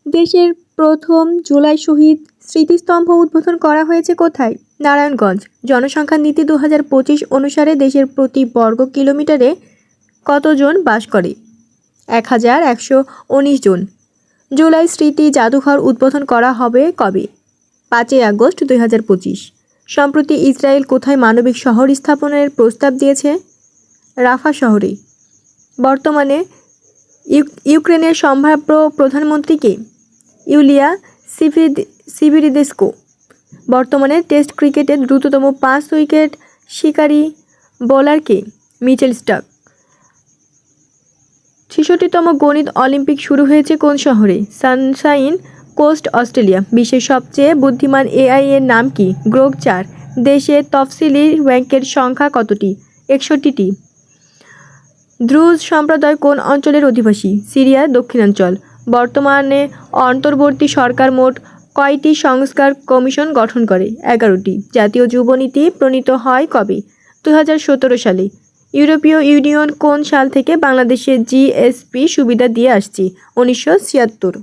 দেশের প্রথম জুলাই শহীদ স্মৃতিস্তম্ভ উদ্বোধন করা হয়েছে কোথায়? নারায়ণগঞ্জ। জনসংখ্যা নীতি 2025 অনুসারে দেশের প্রতি বর্গ কিলোমিটারে কতজন বাস করে? 1119 জন। জুলাই স্মৃতি জাদুঘর উদ্বোধন করা হবে কবে? 5 আগস্ট 2025। সম্প্রতি ইসরায়েল কোথায় মানবিক শহর স্থাপনের প্রস্তাব দিয়েছে? রাফা শহরে। বর্তমানে ইউক্রেনের সম্ভাব্য প্রধানমন্ত্রী কে? ইউলিয়া সিভিরিদেস্কো। বর্তমানে টেস্ট ক্রিকেটে দ্রুততম 5 উইকেট শিকারী বোলার কে? Mitchell Starc. 66তম গণিত অলিম্পিক শুরু হয়েছে কোন শহরে? Sunshine Coast, Australia. বিশ্বের সবচেয়ে বুদ্ধিমান এআই এর নাম কি? গ্রোক 4। দেশে তফসিলি ব্যাংকের সংখ্যা কতটি? 61টি। দ্রুজ সম্প্রদায় কোন অঞ্চলের অধিবাসী? সিরিয়ার দক্ষিণাঞ্চল। বর্তমানে অন্তর্বর্তী সরকার মোট কয়টি সংস্কার কমিশন গঠন করে? 11টি। জাতীয় যুবনীতি প্রণীত হয় কবে? 2017 সালে। ইউরোপীয় ইউনিয়ন কোন সাল থেকে বাংলাদেশে জিএসপি সুবিধা দিয়ে আসছে? 1976।